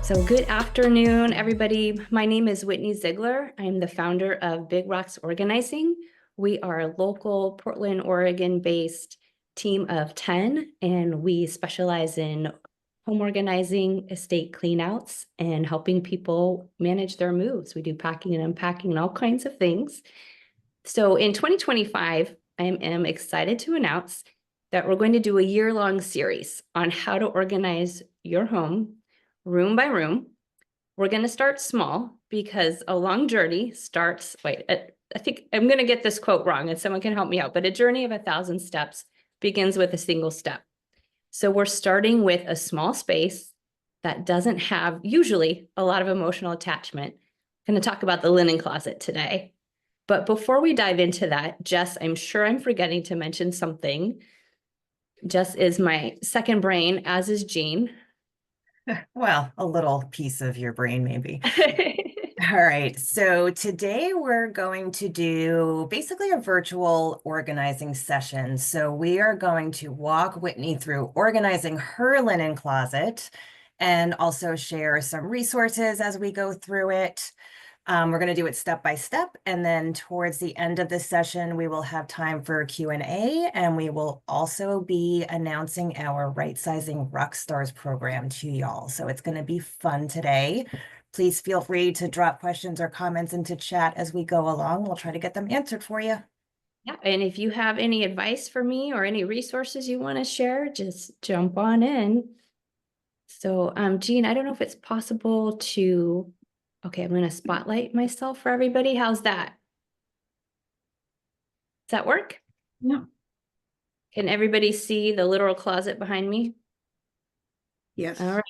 So good afternoon, everybody. My name is Whitney Ziegler. I'm the founder of Big Rocks Organizing. We are a local Portland, Oregon-based team of 10, and we specialize in home organizing, estate cleanouts, and helping people manage their moves. We do packing and unpacking and all kinds of things. So in 2025, I am excited to announce that we're going to do a year-long series on how to organize your home room by room. We're going to start small because a long journey starts, I think I'm going to get this quote wrong and someone can help me out, but a journey of 1,000 steps begins with a single step. So we're starting with a small space that doesn't have usually a lot of emotional attachment. I'm going to talk about the linen closet today. But before we dive into that, Jess, I'm sure I'm forgetting to mention something. Jess is my second brain, as is Jean. Well, a little piece of your brain, maybe. All right. So today we're going to do basically a virtual organizing session. So we are going to walk Whitney through organizing her linen closet and also share some resources as we go through it. We're going to do it step by step, and then towards the end of this session, we will have time for Q&A, and we will also be announcing our Rightsizing Rockstars program to y'all. So it's going to be fun today. Please feel free to drop questions or comments into chat as we go along. We'll try to get them answered for you. Yeah, and if you have any advice for me or any resources you want to share, just jump on in. So, Jean, I don't know if it's possible to, okay, I'm going to spotlight myself for everybody. How's that? Does that work? No. Can everybody see the literal closet behind me? Yes. All right.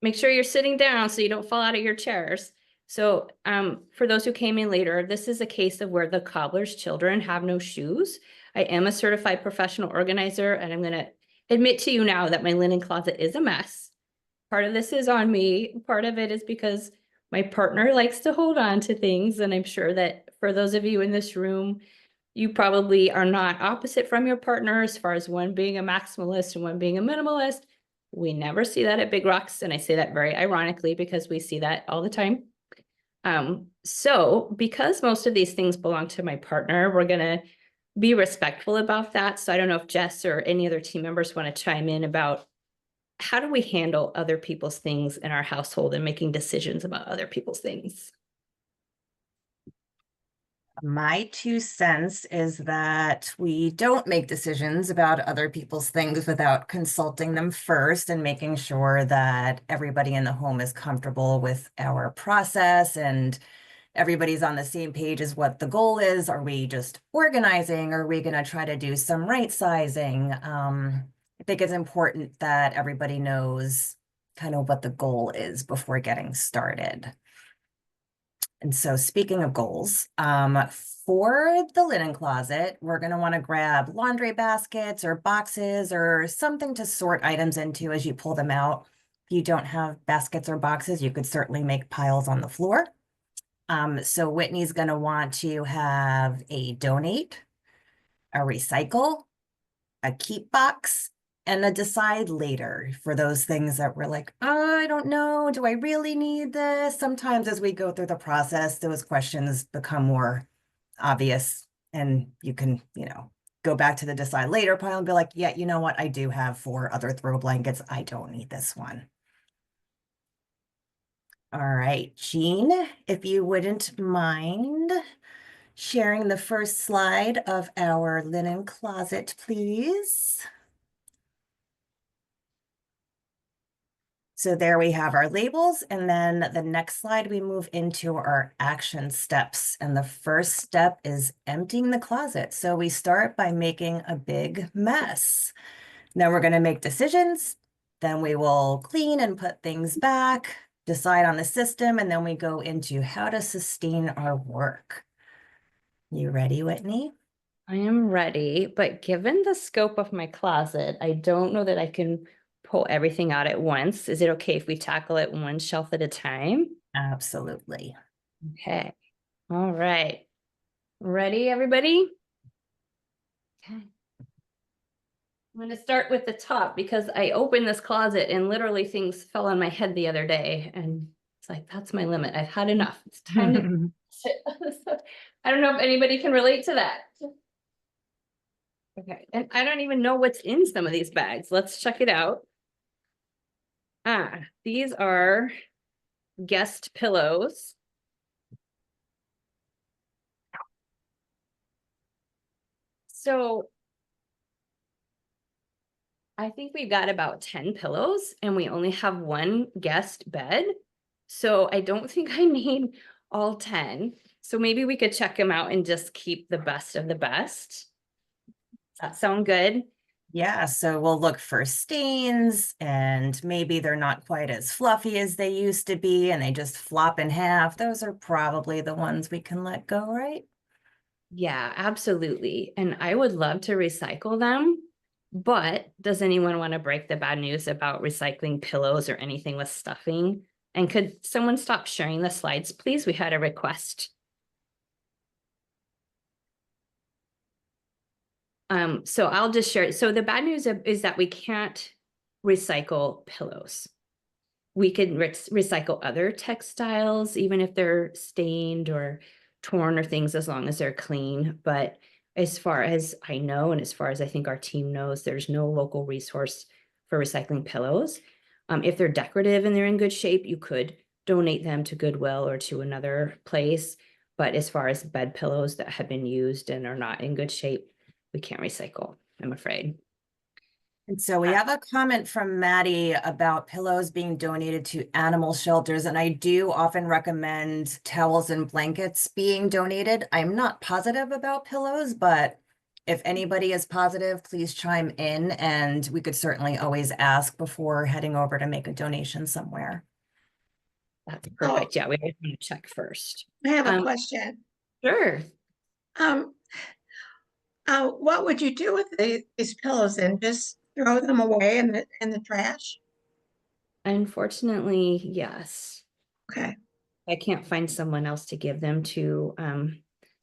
Make sure you're sitting down so you don't fall out of your chairs. So for those who came in later, this is a case of where the cobbler's children have no shoes. I am a certified professional organizer, and I'm going to admit to you now that my linen closet is a mess. Part of this is on me. Part of it is because my partner likes to hold on to things. And I'm sure that for those of you in this room, you probably are not opposite from your partner as far as one being a maximalist and one being a minimalist. We never see that at Big Rocks, and I say that very ironically because we see that all the time. So because most of these things belong to my partner, we're gonna be respectful about that. So I don't know if Jess or any other team members want to chime in about how do we handle other people's things in our household and making decisions about other people's things? My 2 cents is that we don't make decisions about other people's things without consulting them first and making sure that everybody in the home is comfortable with our process and everybody's on the same page as what the goal is. Are we just organizing? Are we going to try to do some right sizing? I think it's important that everybody knows kind of what the goal is before getting started. And so speaking of goals, for the linen closet, we're going to want to grab laundry baskets or boxes or something to sort items into as you pull them out. If you don't have baskets or boxes, you could certainly make piles on the floor. So Whitney's going to want to have a donate, a recycle, a keep box, and a decide later for those things that we're like, oh, I don't know, do I really need this? Sometimes as we go through the process, those questions become more obvious and you can, go back to the decide later pile and be like, yeah, you know what? I do have 4 other throw blankets. I don't need this one. All right, Jean, if you wouldn't mind sharing the first slide of our linen closet, please. So there we have our labels, and then the next slide, we move into our action steps. And the first step is emptying the closet. So we start by making a big mess. Now we're going to make decisions. Then we will clean and put things back, decide on the system, and then we go into how to sustain our work. You ready, Whitney? I am ready, but given the scope of my closet, I don't know that I can pull everything out at once. Is it okay if we tackle it one shelf at a time? Absolutely. Okay. All right. Ready, everybody? Okay. I'm gonna start with the top because I opened this closet and literally things fell on my head the other day, and it's like, that's my limit. I've had enough. It's time to sit. I don't know if anybody can relate to that. Okay, and I don't even know what's in some of these bags. Let's check it out. These are guest pillows. So I think we've got about 10 pillows and we only have one guest bed. So I don't think I need all 10. So maybe we could check them out and just keep the best of the best. Does that sound good? Yeah, so we'll look for stains and maybe they're not quite as fluffy as they used to be and they just flop in half. Those are probably the ones we can let go, right? Yeah, absolutely. And I would love to recycle them. But does anyone want to break the bad news about recycling pillows or anything with stuffing? And could someone stop sharing the slides, please? We had a request. So I'll just share it. So the bad news is that we can't recycle pillows. We can recycle other textiles, even if they're stained or torn or things, as long as they're clean. But as far as I know, and as far as I think our team knows, there's no local resource for recycling pillows. If they're decorative and they're in good shape, you could donate them to Goodwill or to another place. But as far as bed pillows that have been used and are not in good shape, we can't recycle, I'm afraid. And so we have a comment from Maddie about pillows being donated to animal shelters, and I do often recommend towels and blankets being donated. I'm not positive about pillows, but if anybody is positive, please chime in, and we could certainly always ask before heading over to make a donation somewhere. That's So perfect. Yeah, we have to check first. I have a question. Sure. Um, what would you do with these pillows and just throw them away in the trash? Unfortunately, yes. Okay. I can't find someone else to give them to.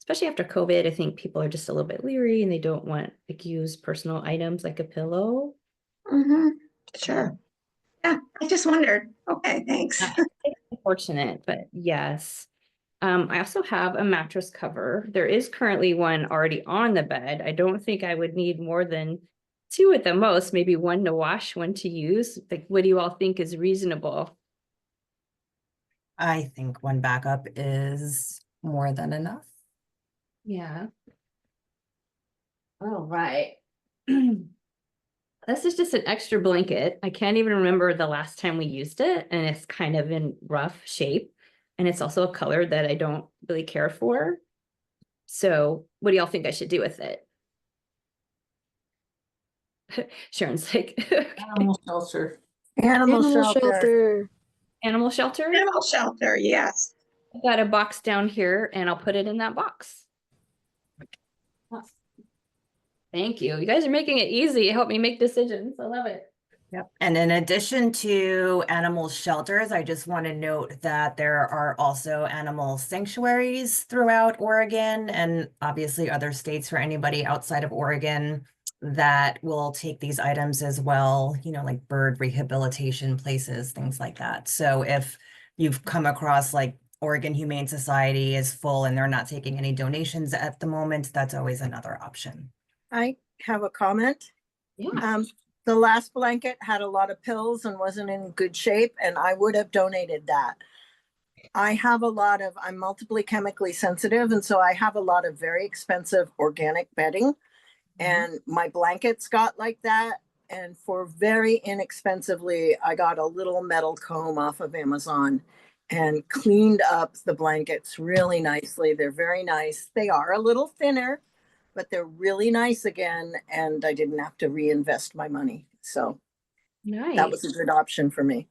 Especially after COVID, I think people are just a little bit leery and they don't want like use personal items like a pillow. Mm-hmm. Sure. Yeah, I just wondered. Okay, thanks. It's unfortunate, but yes. I also have a mattress cover. There is currently one already on the bed. I don't think I would need more than two at the most, maybe one to wash, one to use. Like, what do you all think is reasonable? I think one backup is more than enough. Yeah. All right. This is just an extra blanket. I can't even remember the last time we used it, and it's kind of in rough shape. And it's also a color that I don't really care for. So what do y'all think I should do with it? Sharon's like, Animal shelter. Animal shelter. animal shelter? Animal shelter, yes. I've got a box down here and I'll put it in that box. Thank you. You guys are making it easy. Help me make decisions. I love it. Yep. And in addition to animal shelters, I just want to note that there are also animal sanctuaries throughout Oregon and obviously other states for anybody outside of Oregon that will take these items as well, you know, like bird rehabilitation places, things like that. So if you've come across like Oregon Humane Society is full and they're not taking any donations at the moment, that's always another option. I have a comment. Yeah. The last blanket had a lot of pills and wasn't in good shape, and I would have donated that. I'm multiply chemically sensitive, and so I have a lot of very expensive organic bedding, and my blankets got like that. And for very inexpensively, I got a little metal comb off of Amazon and cleaned up the blankets really nicely. They're very nice. They are a little thinner, but they're really nice again, and I didn't have to reinvest my money. So that was a Nice. good option for me.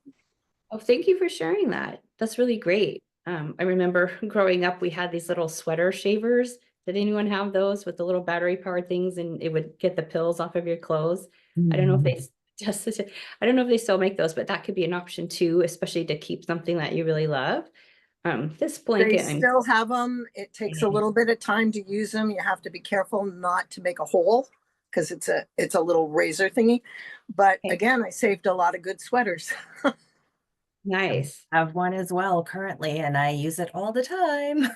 Oh, thank you for sharing that. That's really great. I remember growing up, we had these little sweater shavers. Did anyone have those with the little battery powered things and it would get the pills off of your clothes? I don't know if they just, I don't know if they still make those, but that could be an option too, especially to keep something that you really love. This They blanket, still have them. It takes a little bit of time to use them. You have to be careful not to make a hole because it's a little razor thingy. But Okay. again, I saved a lot of good sweaters. Nice. I have one as well currently, and I use it all the time.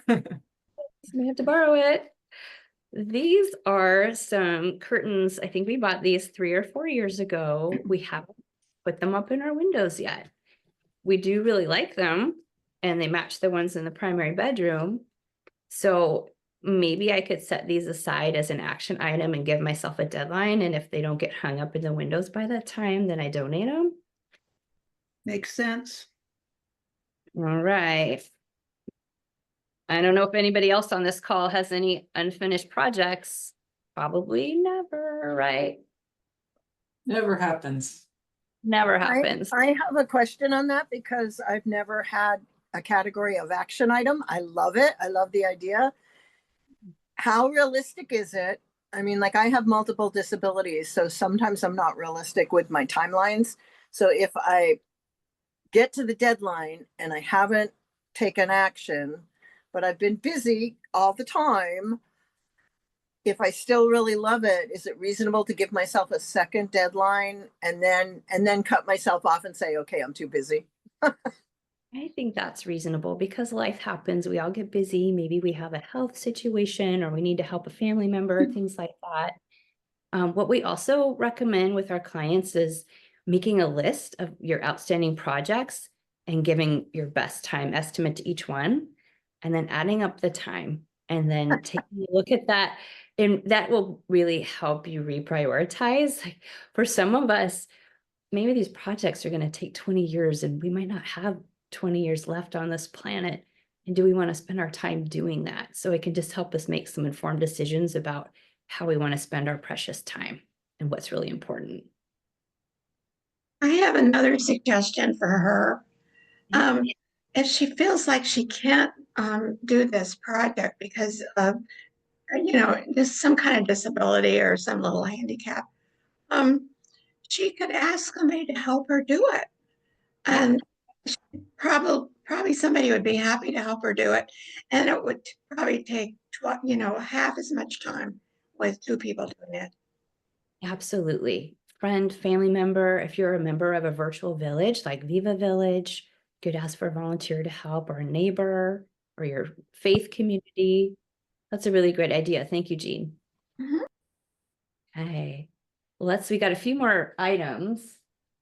We have to borrow it. These are some curtains. I think we bought these 3 or 4 years ago. We haven't put them up in our windows yet. We do really like them, and they match the ones in the primary bedroom. So maybe I could set these aside as an action item and give myself a deadline. And if they don't get hung up in the windows by that time, then I donate them. Makes sense. All right. I don't know if anybody else on this call has any unfinished projects. Probably never, right? Never happens. Never happens. I have a question on that because I've never had a category of action item. I love it. I love the idea. How realistic is it? I mean, like I have multiple disabilities, so sometimes I'm not realistic with my timelines. So if I get to the deadline and I haven't taken action, but I've been busy all the time, if I still really love it, is it reasonable to give myself a second deadline and then cut myself off and say, okay, I'm too busy? I think that's reasonable because life happens. We all get busy. Maybe we have a health situation or we need to help a family member, things like that. What we also recommend with our clients is making a list of your outstanding projects and giving your best time estimate to each one, and then adding up the time and then taking a look at that. And that will really help you reprioritize. Like for some of us, maybe these projects are going to take 20 years and we might not have 20 years left on this planet. And do we want to spend our time doing that? So it can just help us make some informed decisions about how we want to spend our precious time and what's really important. I have another suggestion for her. If she feels like she can't do this project because of, just some kind of disability or some little handicap, she could ask somebody to help her do it. And probably somebody would be happy to help her do it. And it would probably take, half as much time with 2 people doing it. Absolutely. Friend, family member, if you're a member of a virtual village like Viva Village, you could ask for a volunteer to help, or a neighbor, or your faith community. That's a really great idea. Thank you, Jean. Mhm. Okay, we got a few more items.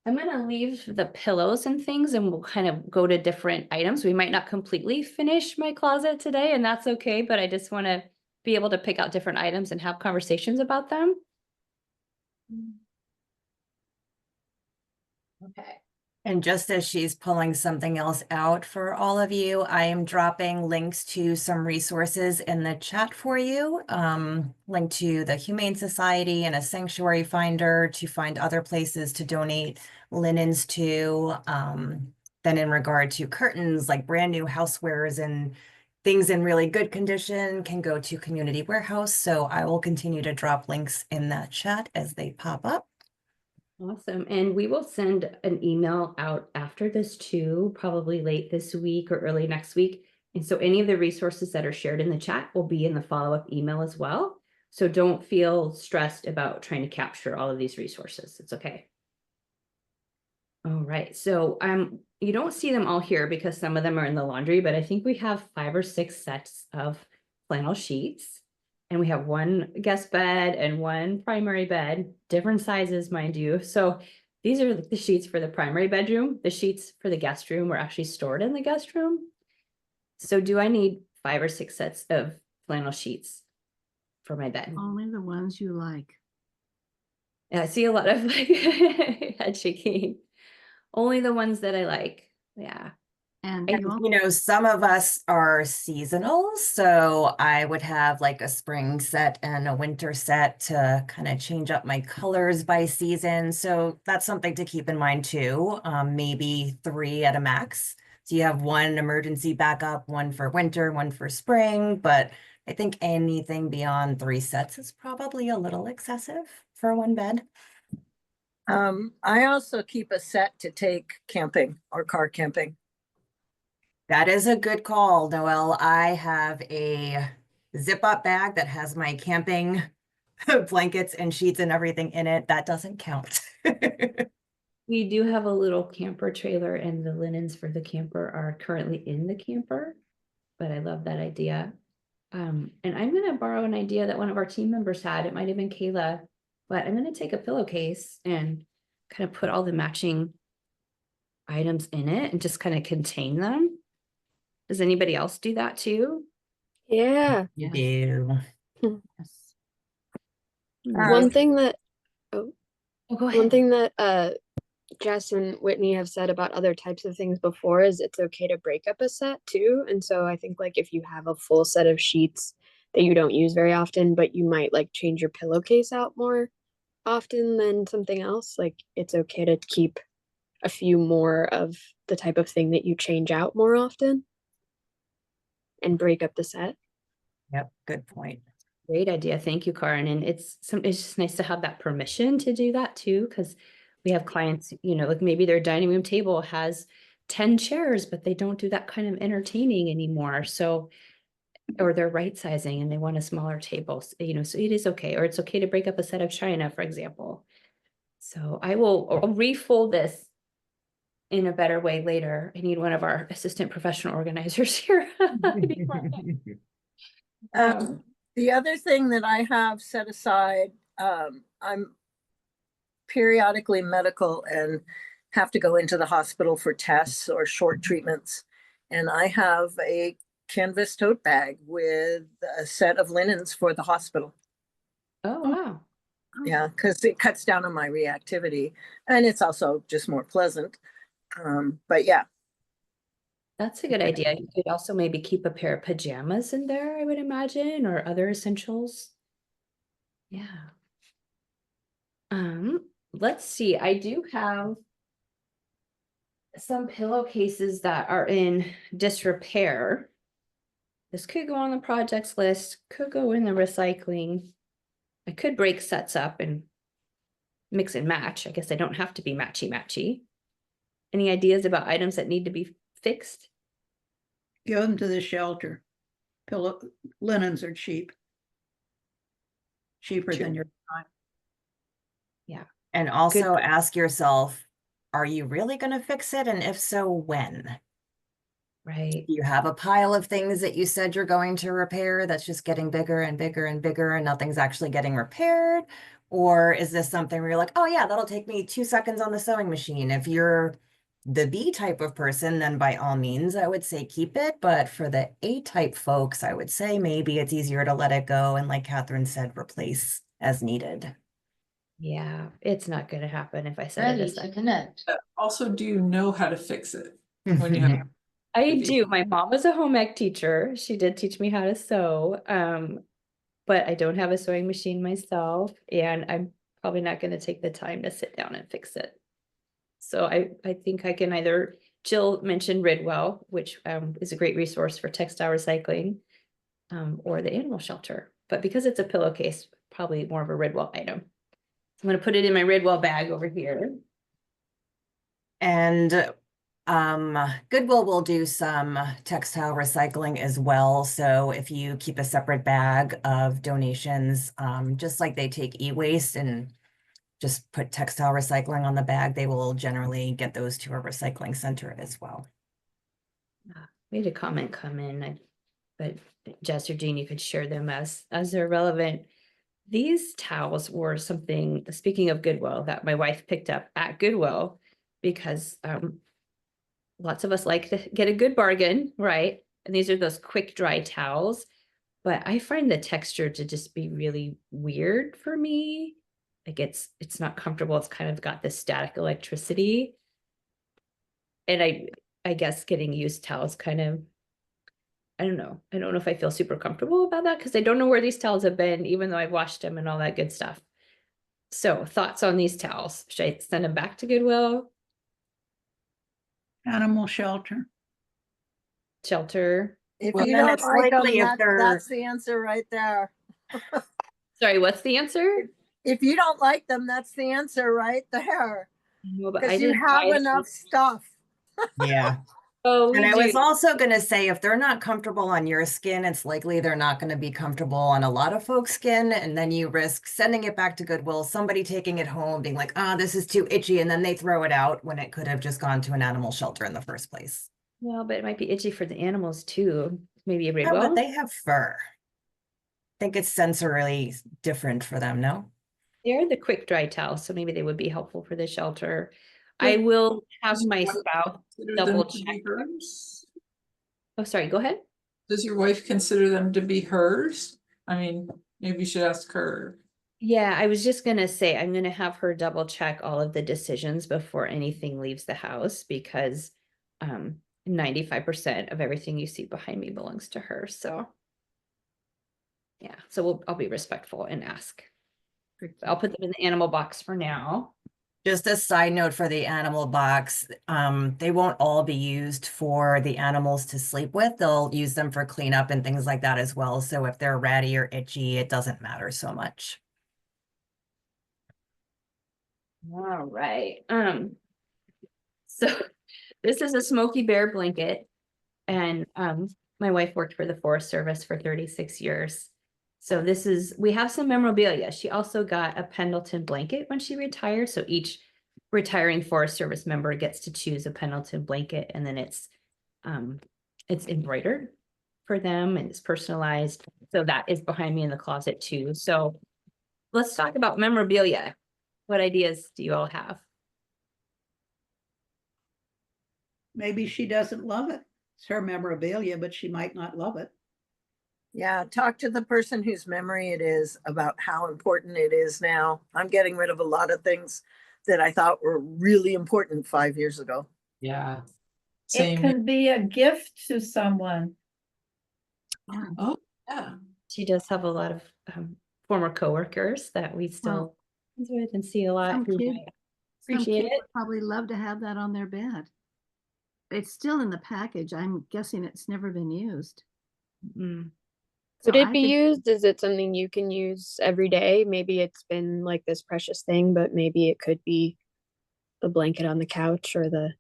I'm gonna leave the pillows and things and we'll kind of go to different items. We might not completely finish my closet today, and that's okay, but I just wanna be able to pick out different items and have conversations about them. Okay. And just as she's pulling something else out for all of you, I am dropping links to some resources in the chat for you. Link to the Humane Society and a sanctuary finder to find other places to donate linens to. Then in regard to curtains, like brand new housewares and things in really good condition can go to Community Warehouse. So I will continue to drop links in that chat as they pop up. Awesome. And we will send an email out after this too, probably late this week or early next week. And so any of the resources that are shared in the chat will be in the follow-up email as well. So don't feel stressed about trying to capture all of these resources. It's okay. All right. So you don't see them all here because some of them are in the laundry, but I think we have 5 or 6 sets of flannel sheets. And we have 1 guest bed and 1 primary bed, different sizes, mind you. So these are the sheets for the primary bedroom. The sheets for the guest room were actually stored in the guest room. So do I need 5 or 6 sets of flannel sheets for my bed? Only the ones you like. Yeah, I see a lot of head shaking. Only the ones that I like. Yeah. And And, you know, some of us are seasonal, so I would have like a spring set and a winter set to kind of change up my colors by season. So that's something to keep in mind too. Maybe 3 at a max. So you have 1 emergency backup, 1 for winter, 1 for spring. But I think anything beyond 3 sets is probably a little excessive for 1 bed. I also keep a set to take camping or car camping. That is a good call, Noelle. I have a zip-up bag that has my camping blankets and sheets and everything in it, that doesn't count. We do have a little camper trailer and the linens for the camper are currently in the camper, but I love that idea. And I'm gonna borrow an idea that one of our team members had. It might have been Kayla, but I'm gonna take a pillowcase and kind of put all the matching items in it and just kind of contain them. Does anybody else do that too? Yeah. You do. Yes. One thing that Oh, go one ahead. thing that Jess and Whitney have said about other types of things before is it's okay to break up a set too. And so I think like if you have a full set of sheets that you don't use very often, but you might like change your pillowcase out more often than something else, like it's okay to keep a few more of the type of thing that you change out more often and break up the set. Yep, good point. Great idea. Thank you, Karen. And it's just nice to have that permission to do that too, because we have clients, you know, like maybe their dining room table has 10 chairs, but they don't do that kind of entertaining anymore. So, or they're right sizing and they want a smaller table, you know, so it is okay. Or it's okay to break up a set of china, for example. So I'll refold this in a better way later. I need one of our assistant professional organizers here. The other thing that I have set aside, I'm periodically medical and have to go into the hospital for tests or short treatments. And I have a canvas tote bag with a set of linens for the hospital. Oh, wow. Yeah, because it cuts down on my reactivity and it's also just more pleasant. But yeah, That's a good idea. You could also maybe keep a pair of pajamas in there, I would imagine, or other essentials. Yeah. Let's see. I do have some pillowcases that are in disrepair. This could go on the projects list, could go in the recycling. I could break sets up and mix and match. I guess I don't have to be matchy-matchy. Any ideas about items that need to be fixed? Give them to the shelter. Pillow linens are cheap. Cheaper than your time. And also Good. ask yourself, are you really going to fix it? And if so, when? Right. You have a pile of things that you said you're going to repair that's just getting bigger and bigger and bigger and nothing's actually getting repaired? Or is this something where you're like, oh yeah, that'll take me 2 seconds on the sewing machine? If you're the B type of person, then by all means, I would say keep it. But for the A type folks, I would say maybe it's easier to let it go. And like Catherine said, replace as needed. Yeah, it's not going to happen if I set it aside. Also, do you know how to fix it? When you have I Maybe. do. My mom was a home ec teacher. She did teach me how to sew. But I don't have a sewing machine myself, and I'm probably not going to take the time to sit down and fix it. So I think I can either, Jill mentioned Ridwell, which is a great resource for textile recycling, or the animal shelter. But because it's a pillowcase, probably more of a Ridwell item. I'm going to put it in my Ridwell bag over here. And Goodwill will do some textile recycling as well. So if you keep a separate bag of donations, just like they take e-waste and just put textile recycling on the bag, they will generally get those to a recycling center as well. We had a comment come in, but Jess or Jean, you could share them as they're relevant. These towels were something, speaking of Goodwill, that my wife picked up at Goodwill because lots of us like to get a good bargain, right? And these are those quick dry towels, but I find the texture to just be really weird for me. Like it's not comfortable. It's kind of got this static electricity. And I guess getting used towels kind of, I don't know if I feel super comfortable about that because I don't know where these towels have been, even though I've washed them and all that good stuff. So thoughts on these towels? Should I send them back to Goodwill? Animal shelter. Shelter? if Well, you then don't it's like them, likely if they're- that's the answer right there. Sorry, what's the answer? If you don't like them, that's the answer right there. No, but I Because you didn't have buy enough stuff. Yeah. Oh, we And I do. was also going to say, if they're not comfortable on your skin, it's likely they're not going to be comfortable on a lot of folks' skin. And then you risk sending it back to Goodwill, somebody taking it home, being like, oh, this is too itchy. And then they throw it out when it could have just gone to an animal shelter in the first place. Well, but it might be itchy for the animals too. Maybe a Yeah, but Rigwell. they have fur. I think it's sensorily different for them, no? They're the quick dry towel, so maybe they would be helpful for the shelter. I will have my spouse Consider double them to check. be hers? Oh, sorry, go ahead. Does your wife consider them to be hers? I mean, maybe you should ask her. Yeah, I was just gonna say, I'm gonna have her double check all of the decisions before anything leaves the house because 95% of everything you see behind me belongs to her, so. Yeah, so I'll be respectful and ask. I'll put them in the animal box for now. Just a side note for the animal box, they won't all be used for the animals to sleep with. They'll use them for cleanup and things like that as well. So if they're ratty or itchy, it doesn't matter so much. All right. So this is a Smoky Bear blanket. And my wife worked for the Forest Service for 36 years. So we have some memorabilia. She also got a Pendleton blanket when she retired. So each retiring Forest Service member gets to choose a Pendleton blanket, and then it's embroidered for them and it's personalized. So that is behind me in the closet too. So let's talk about memorabilia. What ideas do you all have? Maybe she doesn't love it. It's her memorabilia, but she might not love it. Yeah, talk to the person whose memory it is about how important it is now. I'm getting rid of a lot of things that I thought were really important 5 years ago. Yeah. It Same. can be a gift to someone. Oh, yeah. She does have a lot of former coworkers that we still with and see a lot. Some who kid- might Some appreciate kids it. would probably love to have that on their bed. It's still in the package. I'm guessing it's never been used. Mm. Would So it I be think- used? Is it something you can use every day? Maybe it's been like this precious thing, but maybe it could be the blanket on the couch or the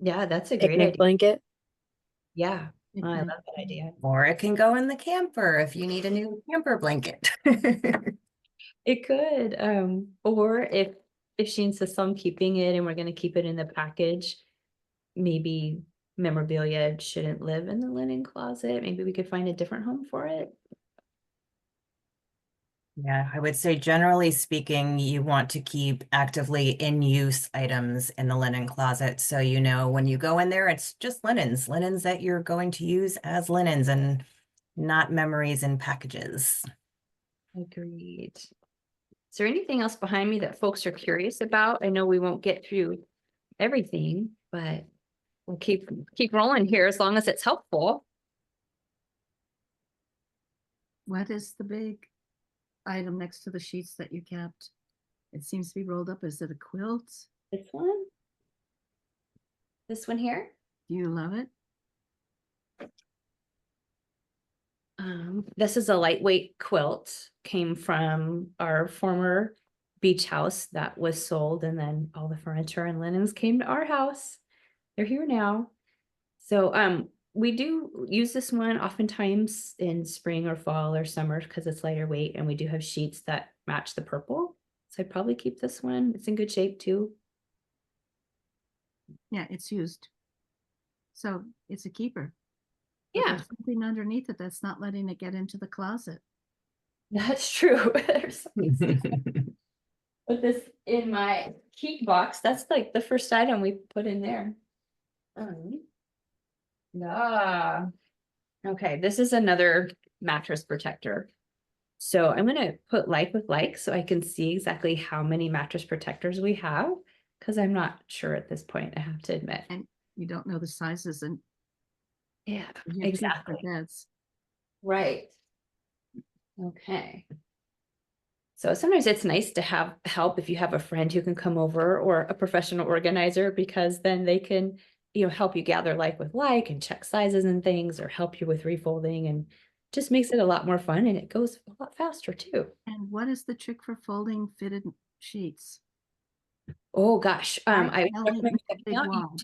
Yeah, that's a great picnic idea. blanket. Yeah, I love Okay. that idea. Or it can go in the camper if you need a new camper blanket. It could, or if she insists on keeping it and we're gonna keep it in the package, maybe memorabilia shouldn't live in the linen closet. Maybe we could find a different home for it. Yeah, I would say generally speaking, you want to keep actively in use items in the linen closet. So you know when you go in there, it's just linens that you're going to use as linens and not memories in packages. Agreed. Is there anything else behind me that folks are curious about? I know we won't get through everything, but we'll keep rolling here as long as it's helpful. What is the big item next to the sheets that you kept? It seems to be rolled up. Is it a quilt? This one? This one here? Do you love it? This is a lightweight quilt, came from our former beach house that was sold, and then all the furniture and linens came to our house. They're here now. So we do use this one oftentimes in spring or fall or summer because it's lighter weight, and we do have sheets that match the purple. So I'd probably keep this one. It's in good shape too. Yeah, it's used. So it's a keeper. But Yeah, there's something underneath it that's not letting it get into the closet. that's true. There's put this in my keep box. That's like the first item we put in there. Yeah. Okay, this is another mattress protector. So I'm gonna put like with like so I can see exactly how many mattress protectors we have, because I'm not sure at this point, I have to admit. And you don't know the sizes, and Yeah, you have two exactly. different beds. Right. Okay. So sometimes it's nice to have help if you have a friend who can come over or a professional organizer, because then they can, help you gather like with like and check sizes and things, or help you with refolding, and just makes it a lot more fun, and it goes a lot faster too. And what is the trick for folding fitted sheets? Oh, gosh, I tell would it recommend with a checking big out wall.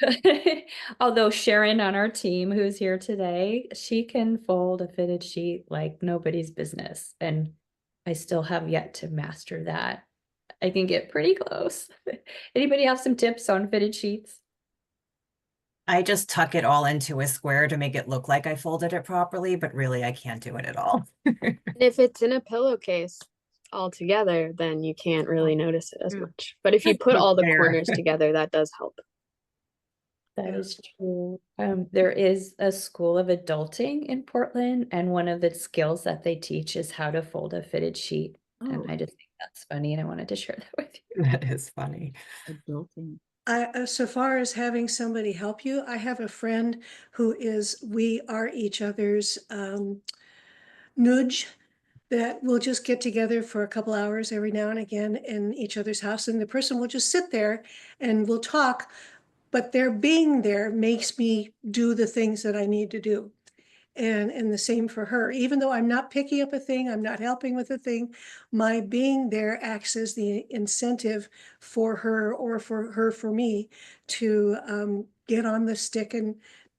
YouTube. Although Sharon on our team, who's here today, she can fold a fitted sheet like nobody's business, and I still have yet to master that. I can get pretty close. Anybody have some tips on fitted sheets? I just tuck it all into a square to make it look like I folded it properly, but really I can't do it at all. And if it's in a pillowcase all together, then you can't really notice it as True. much. But if you put all the Fair. corners together, that does help. That is true. There is a school of adulting in Portland, and one of the skills that they teach is how to fold a fitted sheet. And Oh, I just think that's funny, and I wanted to share that with you. That is funny. adulting. So far as having somebody help you, I have a friend who we are each other's nudge, that we'll just get together for a couple hours every now and again in each other's house, and the person will just sit there and we'll talk, but their being there makes me do the things that I need to do. And the same for her. Even though I'm not picking up a thing, I'm not helping with a thing, my being there acts as the incentive for her, or for her for me, to get on the stick and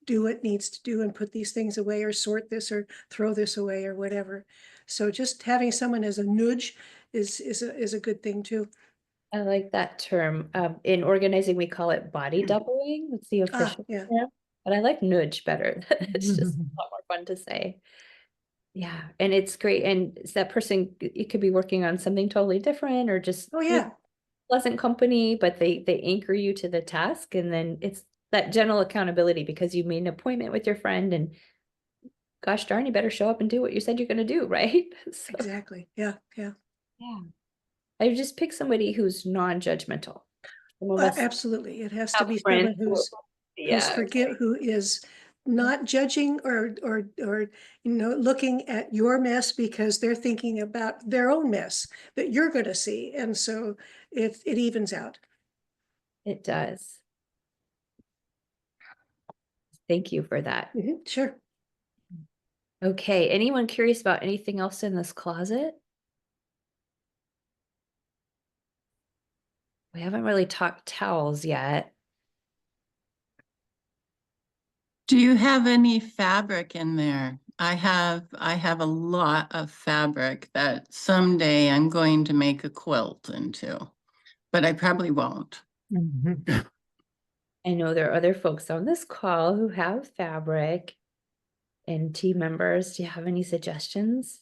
do what needs to do and put these things away, or sort this, or throw this away, or whatever. So just having someone as a nudge is a good thing too. I like that term. In organizing, we call it body doubling. It's the official Yeah. term, but I like nudge better. It's just a lot more fun to say. Yeah, and it's great. And it's that person, it could be working on something totally different, or just Oh, yeah. pleasant company, but they anchor you to the task, and then it's that general accountability because you made an appointment with your friend, and gosh darn, you better show up and do what you said you're going to do, right? So, Exactly. Yeah. yeah. I just pick somebody who's non-judgmental. Some of us Absolutely. It has to have be friends someone who's yeah, who is not judging, or looking at your mess because they're thinking about their own mess that you're going to see, and so it evens out. it does. Thank you for that. Sure. Okay, anyone curious about anything else in this closet? We haven't really talked towels yet. Do you have any fabric in there? I have a lot of fabric that someday I'm going to make a quilt into, but I probably won't. I know there are other folks on this call who have fabric, and team members. Do you have any suggestions?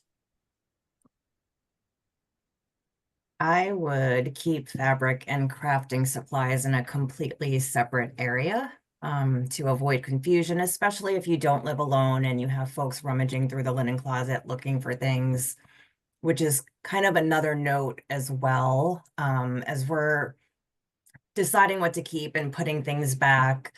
I would keep fabric and crafting supplies in a completely separate area, to avoid confusion, especially if you don't live alone and you have folks rummaging through the linen closet looking for things, which is kind of another note as well, as we're deciding what to keep and putting things back.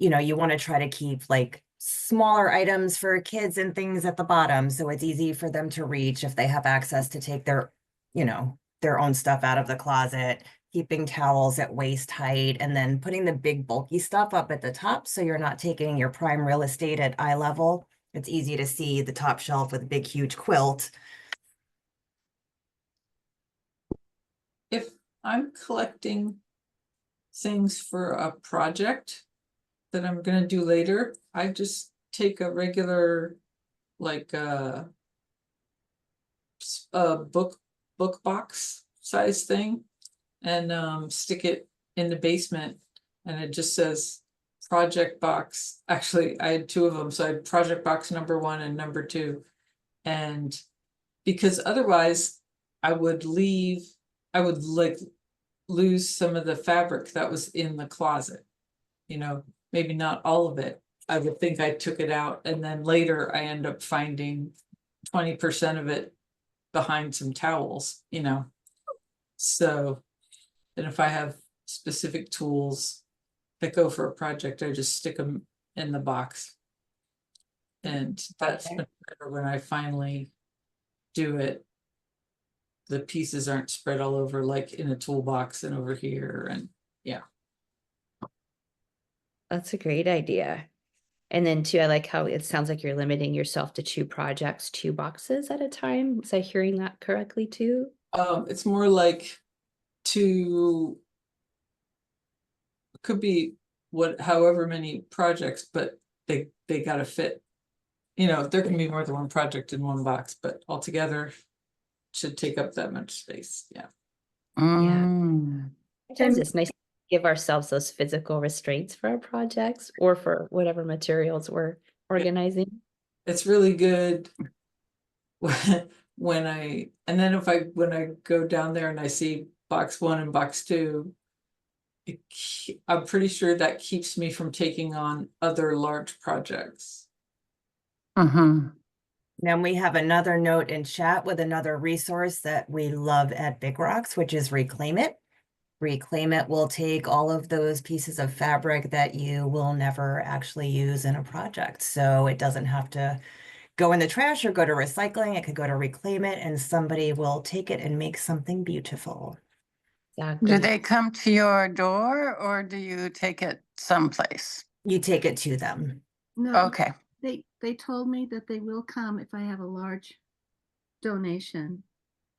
You want to try to keep like smaller items for kids and things at the bottom, so it's easy for them to reach if they have access to take their own stuff out of the closet, keeping towels at waist height, and then putting the big bulky stuff up at the top so you're not taking your prime real estate at eye level. It's easy to see the top shelf with a big, huge quilt. If I'm collecting things for a project that I'm gonna do later, I just take a regular, like, a book box size thing and stick it in the basement, and it just says project box. Actually, I had two of them, so I had project box number 1 and number 2. And because otherwise I would like lose some of the fabric that was in the closet, maybe not all of it. I would think I took it out, and then later I end up finding 20% of it behind some towels, So, and if I have specific tools that go for a project, I just stick them in the box. And that's much better when I finally do it. The pieces aren't spread all over like in a toolbox and over here, and yeah. That's a great idea. And then too, I like how it sounds like you're limiting yourself to 2 projects, 2 boxes at a time. Was I hearing that correctly too? It's more like 2 could be however many projects, but they gotta fit. You know, there can be more than one project in one box, but altogether should take up that much space, yeah. Mm. Sometimes it's nice to give ourselves those physical restraints for our projects or for whatever materials we're organizing. It's really good when and then when I go down there and I see box 1 and box 2, I'm pretty sure that keeps me from taking on other large projects. Mm-hmm. Then we have another note in chat with another resource that we love at Big Rocks, which is Reclaim It. Reclaim It will take all of those pieces of fabric that you will never actually use in a project. So it doesn't have to go in the trash or go to recycling. It could go to Reclaim It and somebody will take it and make something beautiful. Exactly. Do they come to your door or do you take it someplace? You take it to them. No, Okay. they told me that they will come if I have a large donation,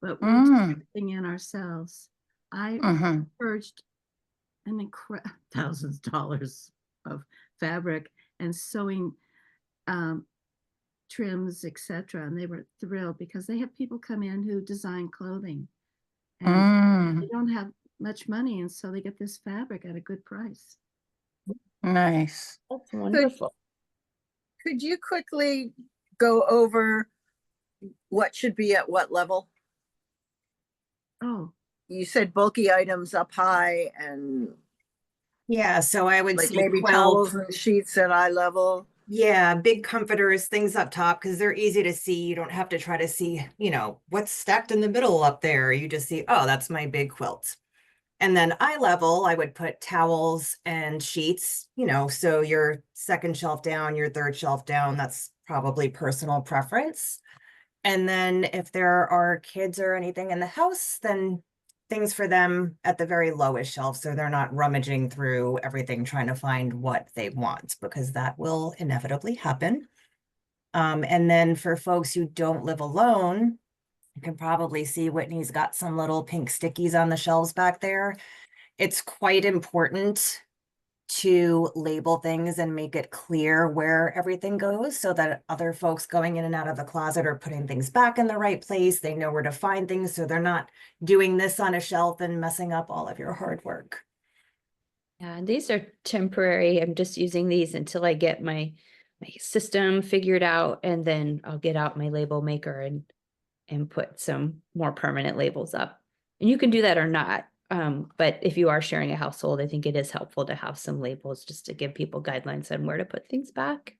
but we Mm. do everything in ourselves. I Mm-hmm. purged thousands of dollars of fabric and sewing trims, etc. And they were thrilled because they have people come in who design clothing and they don't have much money, and so they get this fabric at a good price. Nice. That's wonderful. Could you quickly go over what should be at what level? Oh, You said bulky items up high and Yeah, so I would like say maybe quilt. towels and sheets at eye level. Yeah, big comforters, things up top, because they're easy to see. You don't have to try to see, you know, what's stacked in the middle up there. You just see, oh, that's my big quilt. And then eye level, I would put towels and sheets, you know, so your second shelf down, your third shelf down, that's probably personal preference. And then if there are kids or anything in the house, then things for them at the very lowest shelf, so they're not rummaging through everything trying to find what they want, because that will inevitably happen. And then for folks who don't live alone, you can probably see Whitney's got some little pink stickies on the shelves back there. It's quite important to label things and make it clear where everything goes so that other folks going in and out of the closet are putting things back in the right place. They know where to find things, so they're not doing this on a shelf and messing up all of your hard work. Yeah, these are temporary. I'm just using these until I get my system figured out, and then I'll get out my label maker and put some more permanent labels up. And you can do that or not. But if you are sharing a household, I think it is helpful to have some labels just to give people guidelines on where to put things back.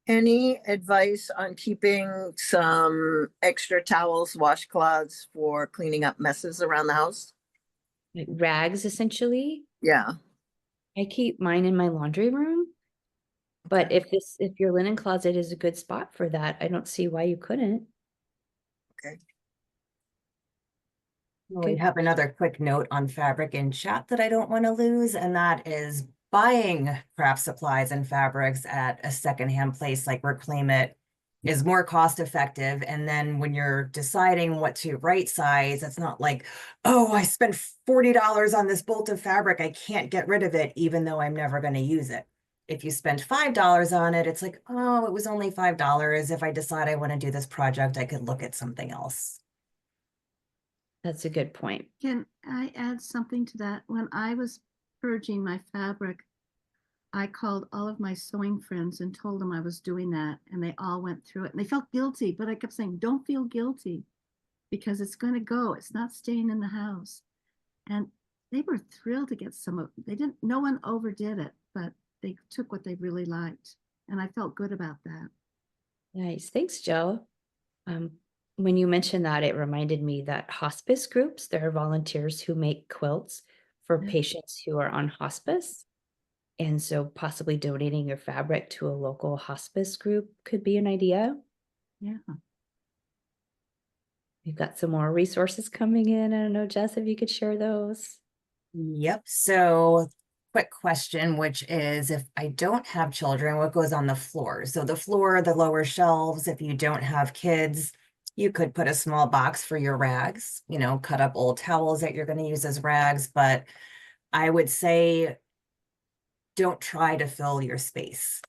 Any advice on keeping some extra towels, washcloths for cleaning up messes around the house? Like rags, essentially. Yeah. I keep mine in my laundry room. But Okay. if your linen closet is a good spot for that, I don't see why you couldn't. Okay. We have another quick note on fabric in chat that I don't want to lose, and that is buying craft supplies and fabrics at a secondhand place like Reclaim It is more cost effective. And then when you're deciding what to right size, it's not like, oh, I spent $40 on this bolt of fabric, I can't get rid of it, even though I'm never going to use it. If you spend $5 on it, it's like, oh, it was only $5. If I decide I want to do this project, I could look at something else. That's a good point. can I add something to that? When I was purging my fabric, I called all of my sewing friends and told them I was doing that, and they all went through it and they felt guilty, but I kept saying, don't feel guilty because it's going to go. It's not staying in the house. And they were thrilled to get some of, no one overdid it, but they took what they really liked. And I felt good about that. Nice. Thanks, Jill. When you mentioned that, it reminded me that hospice groups, there are volunteers who make quilts for Yeah. patients who are on hospice. And so possibly donating your fabric to a local hospice group could be an idea. Yeah. We've got some more resources coming in. I don't know, Jess, if you could share those. Yep. So quick question, which is if I don't have children, what goes on the floor? So the floor, the lower shelves, if you don't have kids, you could put a small box for your rags, you know, cut up old towels that you're going to use as rags. But I would say don't try to fill your space.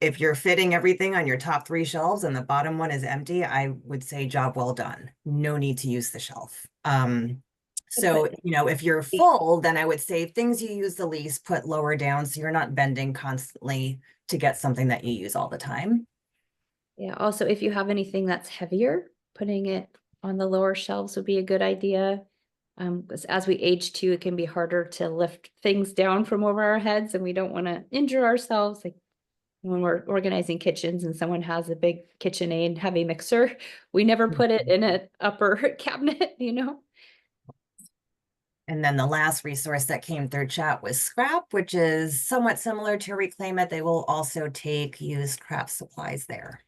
If you're fitting everything on your top 3 shelves and the bottom one is empty, I would say job well done. No need to use the shelf. So, you know, if you're full, then I would say things you use the least, put lower down so you're not bending constantly to get something that you use all the time. Yeah, also if you have anything that's heavier, putting it on the lower shelves would be a good idea. Because as we age too, it can be harder to lift things down from over our heads, and we don't want to injure ourselves. Like when we're organizing kitchens and someone has a big KitchenAid heavy mixer, we never put it in an upper cabinet, you know? And then the last resource that came through chat was scrap, which is somewhat similar to Reclaim It. They will also take used craft supplies there.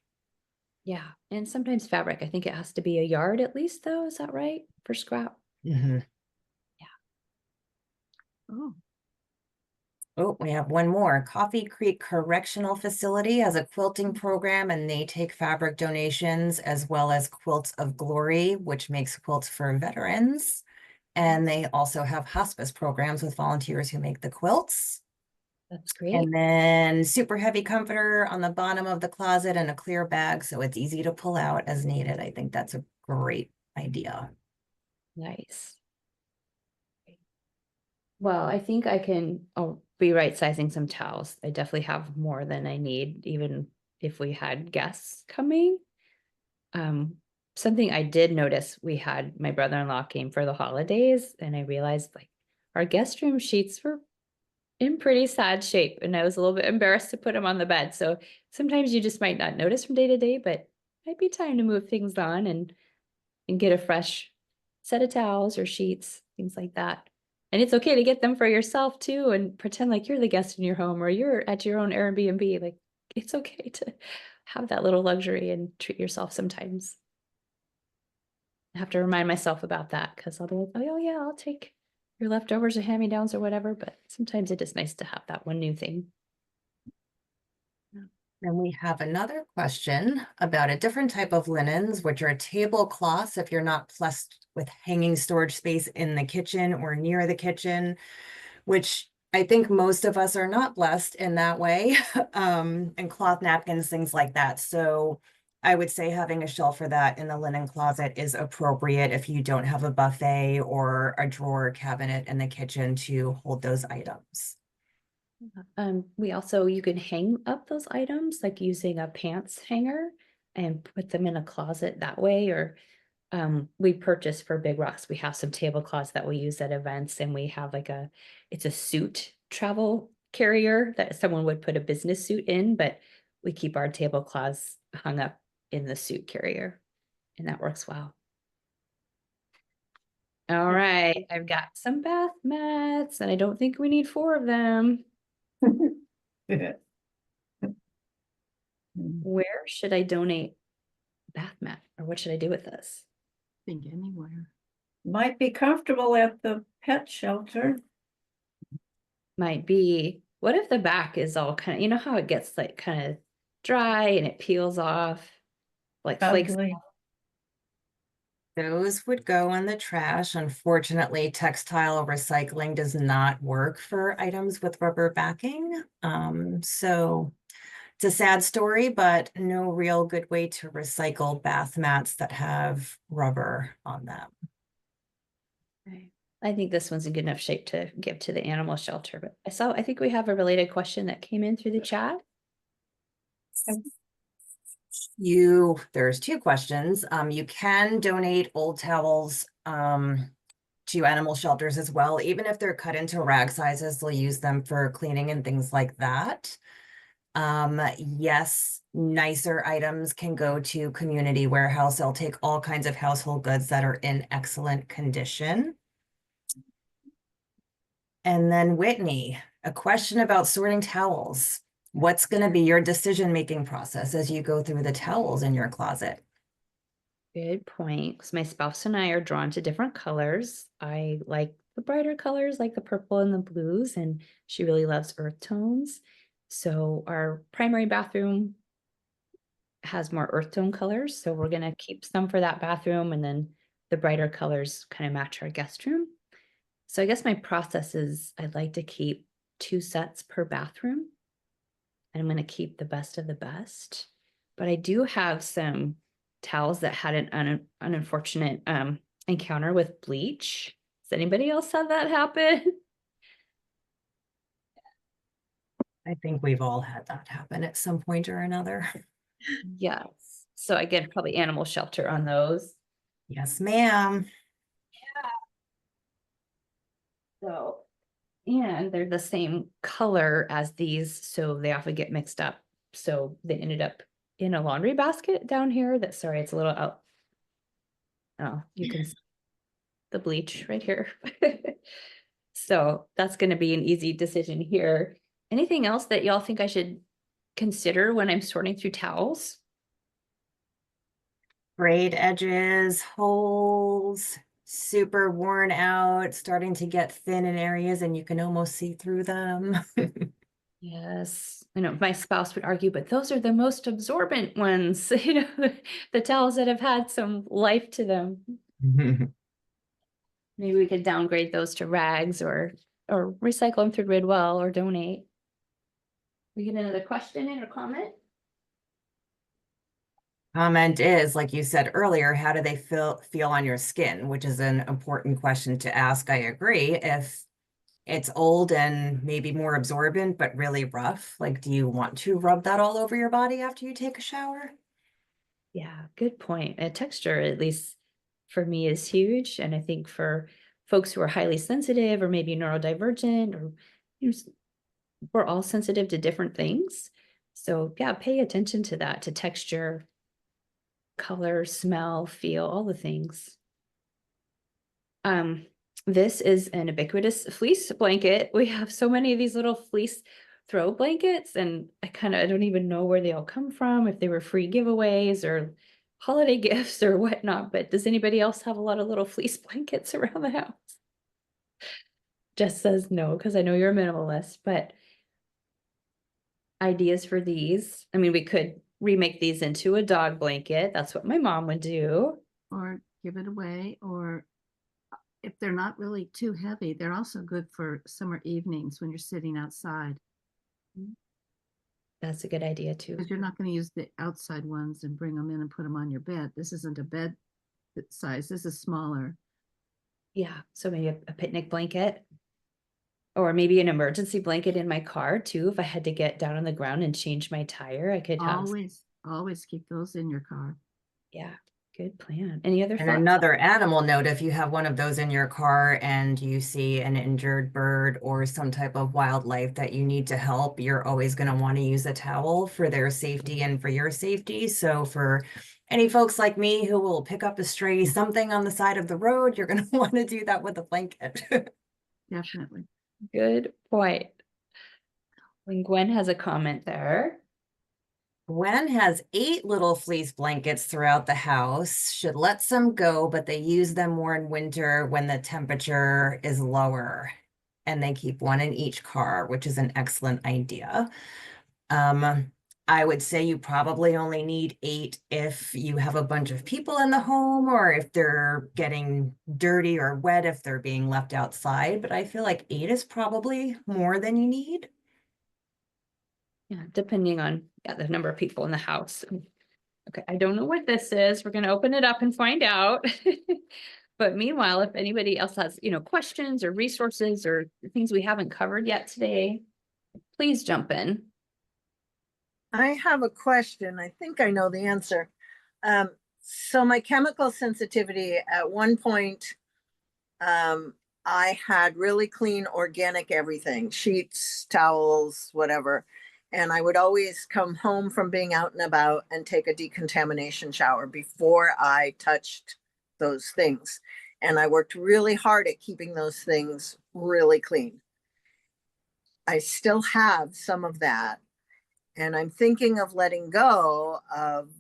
Yeah, and sometimes fabric. I think it has to be a yard at least, though. Is that right for scrap? Mhm. Oh, Oh, we have one more. Coffee Creek Correctional Facility has a quilting program, and they take fabric donations as well as Quilts of Glory, which makes quilts for veterans. And they also have hospice programs with volunteers who make the quilts. That's great. And then super heavy comforter on the bottom of the closet and a clear bag, so it's easy to pull out as needed. I think that's a great idea. Nice. Well, I think I can be right-sizing some towels. I definitely have more than I need, even if we had guests coming. Something I did notice, we had my brother-in-law came for the holidays, and I realized like our guest room sheets were in pretty sad shape, and I was a little bit embarrassed to put them on the bed. So sometimes you just might not notice from day to day, but might be time to move things on and get a fresh set of towels or sheets, things like that. And it's okay to get them for yourself too, and pretend like you're the guest in your home or you're at your own Airbnb. Like it's okay to have that little luxury and treat yourself sometimes. I have to remind myself about that because I'll be like, oh yeah, I'll take your leftovers or hand-me-downs or whatever. But sometimes it is nice to have that one new thing. And we have another question about a different type of linens, which are tablecloths if you're not blessed with hanging storage space in the kitchen or near the kitchen, which I think most of us are not blessed in that way, and cloth napkins, things like that. So I would say having a shelf for that in the linen closet is appropriate if you don't have a buffet or a drawer cabinet in the kitchen to hold those items. We also, you can hang up those items like using a pants hanger and put them in a closet that way. Or we purchased for Big Rocks, we have some tablecloths that we use at events, and we have like it's a suit travel carrier that someone would put a business suit in, but we keep our tablecloths hung up in the suit carrier, and that works well. All right, I've got some bath mats, and I don't think we need 4 of them. Where should I donate bath mat, or what should I do with this? think anywhere. Might be comfortable at the pet shelter. Might be, what if the back is all kind of, you know how it gets like kind of dry and it peels off, like flakes Ugly. off? Those would go in the trash. Unfortunately, textile recycling does not work for items with rubber backing. So it's a sad story, but no real good way to recycle bath mats that have rubber on them. Right. I think this one's in good enough shape to give to the animal shelter, but I think we have a related question that came in through the chat. There's 2 questions. You can donate old towels to animal shelters as well. Even if they're cut into rag sizes, they'll use them for cleaning and things like that. Yes, nicer items can go to community warehouse. They'll take all kinds of household goods that are in excellent condition. And then Whitney, a question about sorting towels. What's going to be your decision-making process as you go through the towels in your closet? Good point. Because my spouse and I are drawn to different colors. I like the brighter colors, like the purple and the blues, and she really loves earth tones. So our primary bathroom has more earth tone colors, so we're gonna keep some for that bathroom, and then the brighter colors kind of match our guest room. So I guess my process is I'd like to keep 2 sets per bathroom. And I'm gonna keep the best of the best. But I do have some towels that had an unfortunate encounter with bleach. Does anybody else have that happen? I think we've all had that happen at some point or another. Yes. So again, probably animal shelter on those. Yes, ma'am. So, and they're the same color as these, so they often get mixed up. So they ended up in a laundry basket down here that, sorry, it's a little out. Oh, you can see the bleach right here. So that's gonna be an easy decision here. Anything else that y'all think I should consider when I'm sorting through towels? Frayed edges, holes, super worn out, starting to get thin in areas and you can almost see through them. Yes, I know my spouse would argue, but those are the most absorbent ones, you know, the towels that have had some life to them. Maybe we could downgrade those to rags or recycle them through Ridwell or donate. We get another question in or comment? Comment is, like you said earlier, how do they feel on your skin, which is an important question to ask. I agree. If it's old and maybe more absorbent, but really rough, like, do you want to rub that all over your body after you take a shower? Yeah, good point. And texture, at least for me, is huge. And I think for folks who are highly sensitive or maybe neurodivergent or you know, we're all sensitive to different things. So yeah, pay attention to that, to texture, color, smell, feel, all the things. This is an ubiquitous fleece blanket. We have so many of these little fleece throw blankets, and I don't even know where they all come from, if they were free giveaways or holiday gifts or whatnot. But does anybody else have a lot of little fleece blankets around the house? Jess says no, because I know you're a minimalist, but ideas for these. I mean, we could remake these into a dog blanket. That's what my mom would do. Or give it away, or if they're not really too heavy, they're also good for summer evenings when you're sitting outside. That's a good idea too. Because you're not going to use the outside ones and bring them in and put them on your bed. This isn't a bed size. This is smaller. Yeah, so maybe a picnic blanket. Or maybe an emergency blanket in my car too. If I had to get down on the ground and change my tire, I could have. Always keep those in your car. Yeah, good plan. Any other And thoughts? another animal note, if you have one of those in your car and you see an injured bird or some type of wildlife that you need to help, you're always going to want to use a towel for their safety and for your safety. So for any folks like me who will pick up a stray something on the side of the road, you're going to want to do that with a blanket. Definitely. Good point. And Gwen has a comment there. Gwen has 8 little fleece blankets throughout the house. Should let some go, but they use them more in winter when the temperature is lower. And they keep one in each car, which is an excellent idea. I would say you probably only need 8 if you have a bunch of people in the home or if they're getting dirty or wet if they're being left outside. But I feel like 8 is probably more than you need. Yeah, depending on the number of people in the house. Okay, I don't know what this is. We're gonna open it up and find out. But meanwhile, if anybody else has, questions or resources or things we haven't covered yet today, please jump in. I have a question. I think I know the answer. So my chemical sensitivity at one point, I had really clean organic everything, sheets, towels, whatever. And I would always come home from being out and about and take a decontamination shower before I touched those things. And I worked really hard at keeping those things really clean. I still have some of that. And I'm thinking of letting go of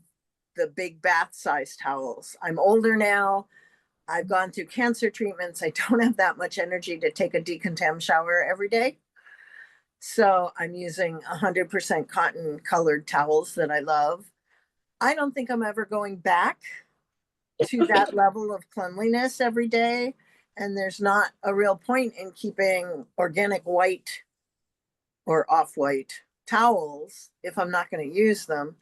the big bath size towels. I'm older now. I've gone through cancer treatments. I don't have that much energy to take a decontam shower every day. So I'm using 100% cotton colored towels that I love. I don't think I'm ever going back to that level of cleanliness every day. And there's not a real point in keeping organic white or off-white towels if I'm not going to use them.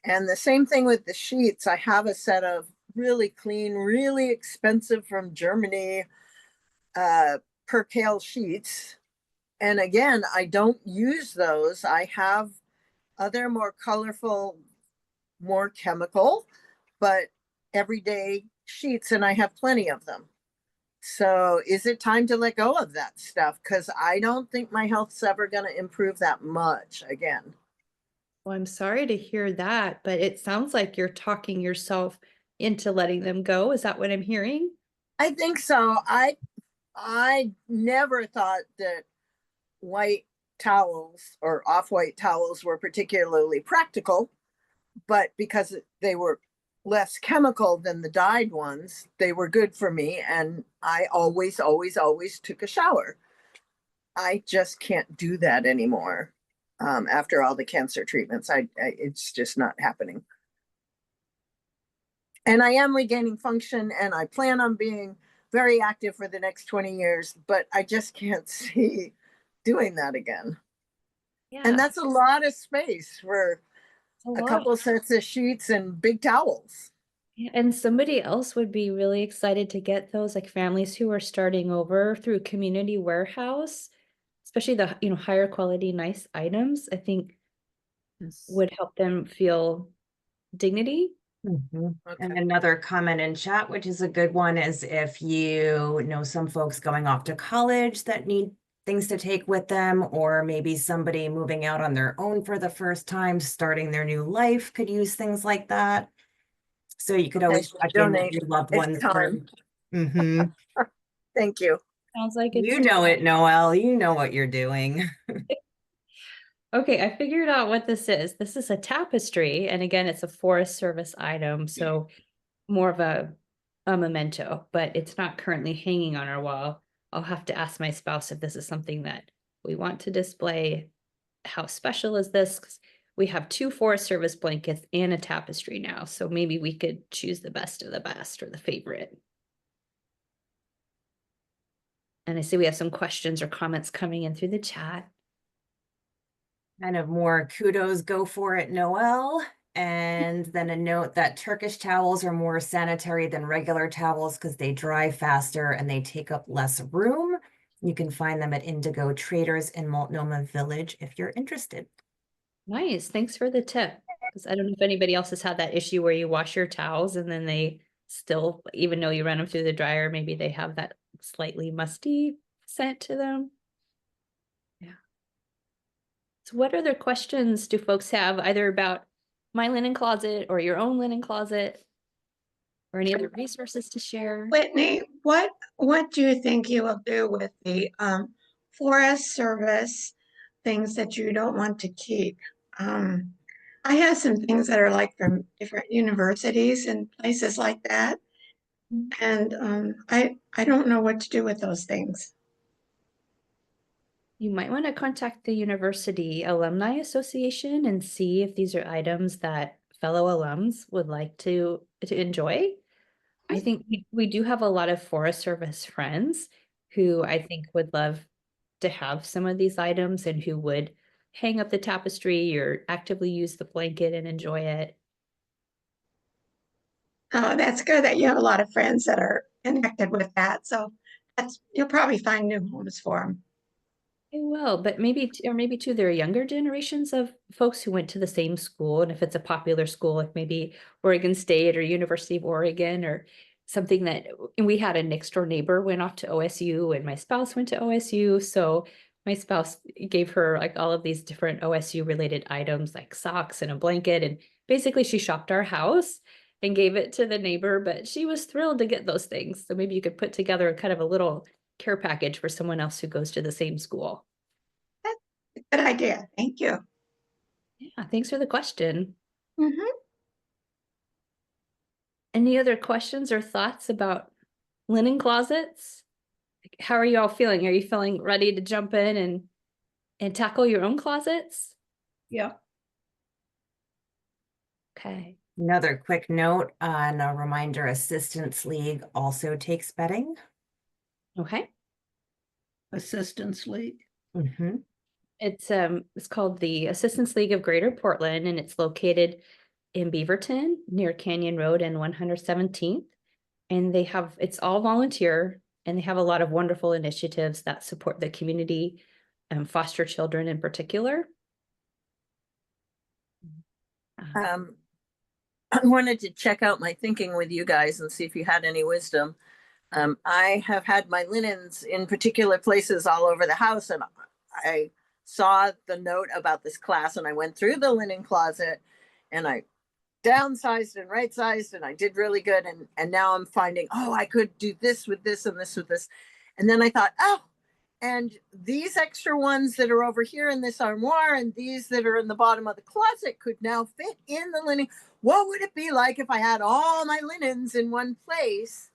And the same thing with the sheets. I have a set of really clean, really expensive from Germany percale sheets. And again, I don't use those. I have other more colorful, more chemical, but everyday sheets, and I have plenty of them. So is it time to let go of that stuff? Because I don't think my health's ever going to improve that much again. Well, I'm sorry to hear that, but it sounds like you're talking yourself into letting them go. Is that what I'm hearing? I think so. I never thought that white towels or off-white towels were particularly practical, but because they were less chemical than the dyed ones, they were good for me. And I always took a shower. I just can't do that anymore. After all the cancer treatments, it's just not happening. And I am regaining function, and I plan on being very active for the next 20 years, but I just can't see doing that again. Yeah. And that's a lot of space for a couple sets of sheets and big towels. Yeah, and somebody else would be really excited to get those, like families who are starting over through community warehouse, especially the, higher quality, nice items, I think would help them feel dignity. Mhm. Okay. And another comment in chat, which is a good one, is if you know some folks going off to college that need things to take with them, or maybe somebody moving out on their own for the first time, starting their new life, could use things like that. So you could always check in with your loved It's ones. time. Mhm. Thank you. Sounds like it's You know it, Noelle. You know what you're doing. okay. I figured out what this is. This is a tapestry, and again, it's a Forest Service item, so more of a memento, but it's not currently hanging on our wall. I'll have to ask my spouse if this is something that we want to display. How special is this? 'Cause we have 2 Forest Service blankets and a tapestry now, so maybe we could choose the best of the best or the favorite. And I see we have some questions or comments coming in through the chat. Kind of more kudos, go for it, Noelle. And then a note that Turkish towels are more sanitary than regular towels because they dry faster and they take up less room. You can find them at Indigo Traders in Multnomah Village if you're interested. Nice, thanks for the tip. Because I don't know if anybody else has had that issue where you wash your towels and then they still, even though you run them through the dryer, maybe they have that slightly musty scent to them. Yeah. So what other questions do folks have either about my linen closet or your own linen closet? Or any other resources to share? Whitney, what do you think you will do with the Forest Service things that you don't want to keep? I have some things that are like from different universities and places like that. And I don't know what to do with those things. You might want to contact the University Alumni Association and see if these are items that fellow alums would like to enjoy. I think we do have a lot of Forest Service friends who I think would love to have some of these items and who would hang up the tapestry or actively use the blanket and enjoy it. Oh, that's good that you have a lot of friends that are connected with that. So you'll probably find new homes for them. I will, but maybe, or maybe too, there are younger generations of folks who went to the same school. And if it's a popular school, like maybe Oregon State or University of Oregon or something that, and we had a next door neighbor went off to OSU and my spouse went to OSU. So my spouse gave her like all of these different OSU related items like socks and a blanket. And basically she shopped our house and gave it to the neighbor, but she was thrilled to get those things. So maybe you could put together kind of a little care package for someone else who goes to the same school. That's a good idea. Thank you. Yeah, thanks for the question. Mhm. Any other questions or thoughts about linen closets? How are you all feeling? Are you feeling ready to jump in and tackle your own closets? Yeah. Okay. Another quick note on a reminder, Assistance League also takes bedding. Okay. Assistance League. Mhm. It's called the Assistance League of Greater Portland, and it's located in Beaverton near Canyon Road and 117th. And it's all volunteer, and they have a lot of wonderful initiatives that support the community and foster children in particular. I wanted to check out my thinking with you guys and see if you had any wisdom. I have had my linens in particular places all over the house, and I saw the note about this class, and I went through the linen closet, and I downsized and right sized, and I did really good. And now I'm finding, oh, I could do this with this and this with this. And then I thought, oh, and these extra ones that are over here in this armoire and these that are in the bottom of the closet could now fit in the linen. What would it be like if I had all my linens in one place,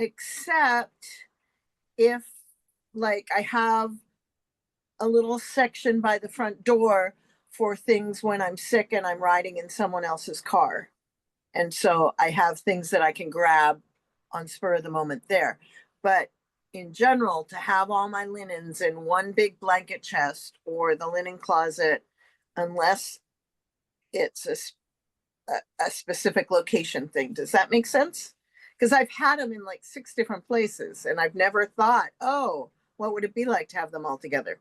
except if like I have a little section by the front door for things when I'm sick and I'm riding in someone else's car. And so I have things that I can grab on spur of the moment there. But in general, to have all my linens in one big blanket chest or the linen closet, unless it's a specific location thing. Does that make sense? Because I've had them in like 6 different places, and I've never thought, oh, what would it be like to have them all together?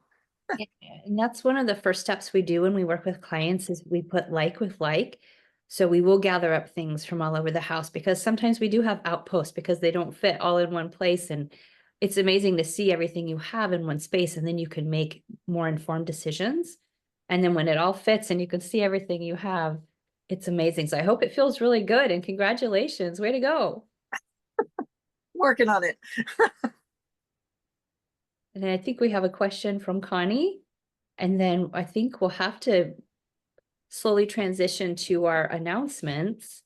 And that's one of the first steps we do when we work with clients is we put like with like. So we will gather up things from all over the house, because sometimes we do have outposts because they don't fit all in one place. And it's amazing to see everything you have in one space, and then you can make more informed decisions. And then when it all fits and you can see everything you have, it's amazing. So I hope it feels really good, and congratulations. Way to go. Working on it. And then I think we have a question from Connie. And then I think we'll have to slowly transition to our announcements.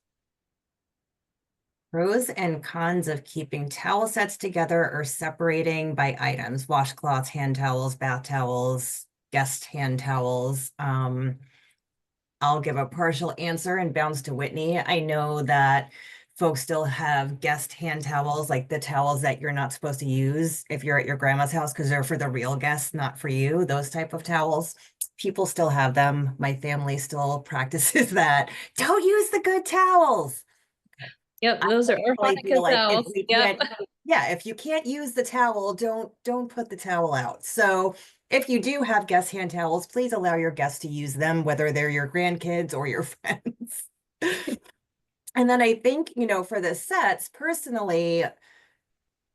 Pros and cons of keeping towel sets together or separating by items: washcloths, hand towels, bath towels, guest hand towels. I'll give a partial answer and bounce to Whitney. I know that folks still have guest hand towels, like the towels that you're not supposed to use if you're at your grandma's house because they're for the real guests, not for you. Those type of towels. People still have them. My family still practices that. Don't use the good towels. Yep, those are I Hanukkah feel like towels. if you Yep. can't, yeah, if you can't use the towel, don't put the towel out. So if you do have guest hand towels, please allow your guests to use them, whether they're your grandkids or your friends. And then I think, for the sets, personally,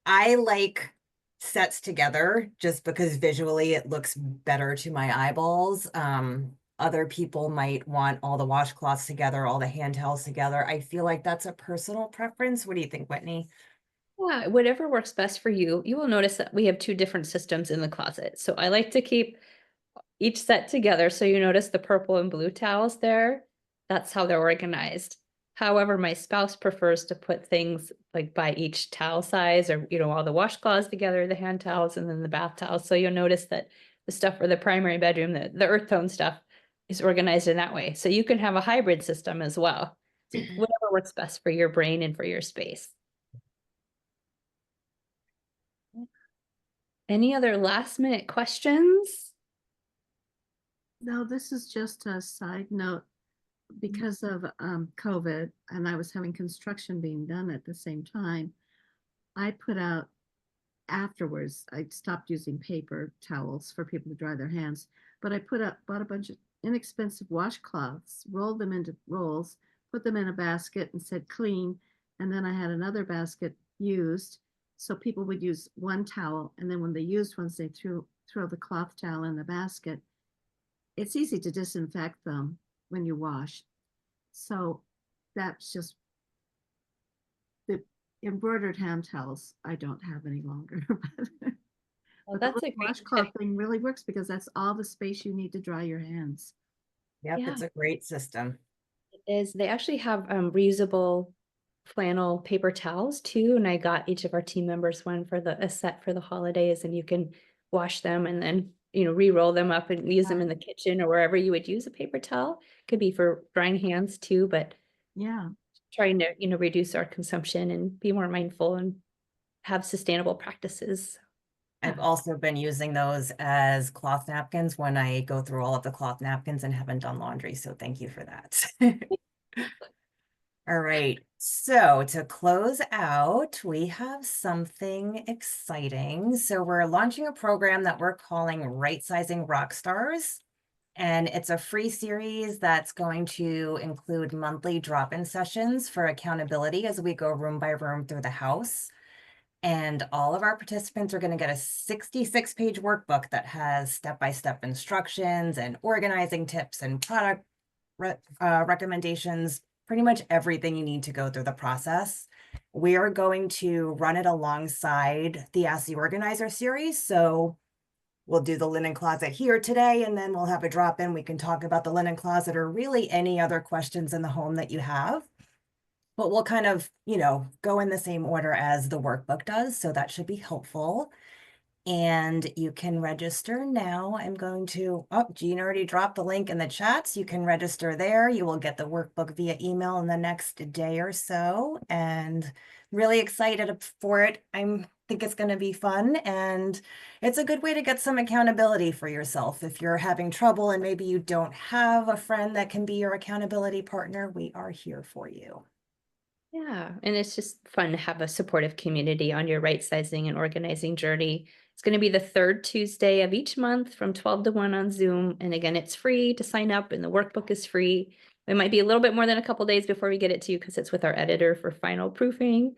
I like sets together just because visually it looks better to my eyeballs. Other people might want all the washcloths together, all the hand towels together. I feel like that's a personal preference. What do you think, Whitney? Yeah, whatever works best for you. You will notice that we have 2 different systems in the closet. So I like to keep each set together. So you notice the purple and blue towels there. That's how they're organized. However, my spouse prefers to put things like by each towel size, or, all the washcloths together, the hand towels, and then the bath towels. So you'll notice that the stuff for the primary bedroom, the earth tone stuff, is organized in that way. So you can have a hybrid system as well. So whatever works best for your brain and for your space. Any other last minute questions? No, this is just a side note. Because of COVID, and I was having construction being done at the same time, I put out afterwards, I stopped using paper towels for people to dry their hands, but I bought a bunch of inexpensive washcloths, rolled them into rolls, put them in a basket and said clean. And then I had another basket used. So people would use one towel, and then when they used ones, they throw the cloth towel in the basket. It's easy to disinfect them when you wash. So that's just the embroidered hand towels I don't have any longer. Well, But that's the a great washcloth tip. thing really works because that's all the space you need to dry your hands. Yep, Yeah. it's a great system. It is. They actually have reusable flannel paper towels too, and I got each of our team members one for a set for the holidays, and you can wash them and then re-roll them up and use them in the kitchen or wherever you would use a paper towel. Could be for drying hands too, but Yeah. trying to reduce our consumption and be more mindful and have sustainable practices. I've also been using those as cloth napkins when I go through all of the cloth napkins and haven't done laundry, so thank you for that. All right, so to close out, we have something exciting. So we're launching a program that we're calling Rightsizing Rockstars. And it's a free series that's going to include monthly drop-in sessions for accountability as we go room by room through the house. And all of our participants are going to get a 66-page workbook that has step-by-step instructions and organizing tips and product recommendations, pretty much everything you need to go through the process. We are going to run it alongside the Ask the Organizer series. So we'll do the linen closet here today, and then we'll have a drop-in. We can talk about the linen closet or really any other questions in the home that you have. But we'll kind of, go in the same order as the workbook does. So that should be helpful. And you can register now. I'm going to, Jean already dropped the link in the chats. You can register there. You will get the workbook via email in the next day or so. And really excited for it. I think it's going to be fun. And it's a good way to get some accountability for yourself. If you're having trouble and maybe you don't have a friend that can be your accountability partner, we are here for you. Yeah, and it's just fun to have a supportive community on your right sizing and organizing journey. It's going to be the third Tuesday of each month from 12 to 1 on Zoom. And again, it's free to sign up and the workbook is free. It might be a little bit more than a couple days before we get it to you because it's with our editor for final proofing.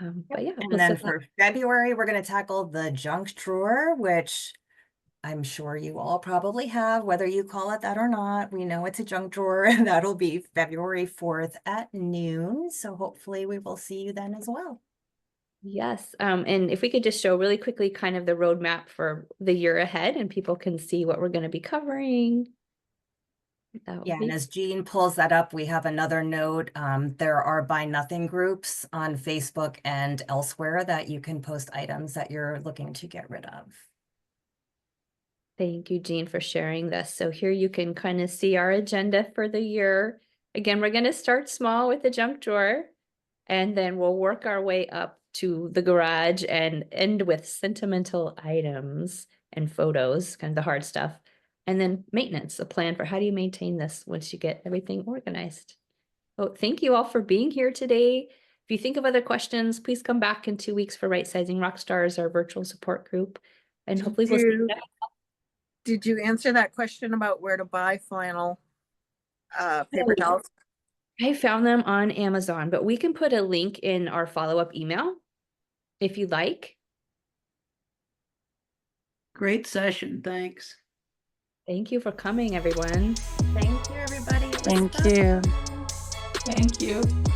But yeah. And then for February, we're going to tackle the junk drawer, which I'm sure you all probably have, whether you call it that or not. We know it's a junk drawer, and that'll be February 4th at noon. So hopefully we will see you then as well. Yes, and if we could just show really quickly kind of the roadmap for the year ahead and people can see what we're going to be covering. Yeah, and as Jean pulls that up, we have another note. There are Buy Nothing groups on Facebook and elsewhere that you can post items that you're looking to get rid of. Thank you, Jean, for sharing this. So here you can kind of see our agenda for the year. Again, we're going to start small with the junk drawer, and then we'll work our way up to the garage and end with sentimental items and photos, kind of the hard stuff. And then maintenance, a plan for how do you maintain this once you get everything organized. Oh, thank you all for being here today. If you think of other questions, please come back in 2 weeks for Rightsizing Rockstars, our virtual support group. And hopefully we'll see you. Did you answer that question about where to buy flannel paper towels? I found them on Amazon, but we can put a link in our follow-up email if you'd like. Great session. Thanks. Thank you for coming, everyone. Thank you, everybody. Thank you. Thank you.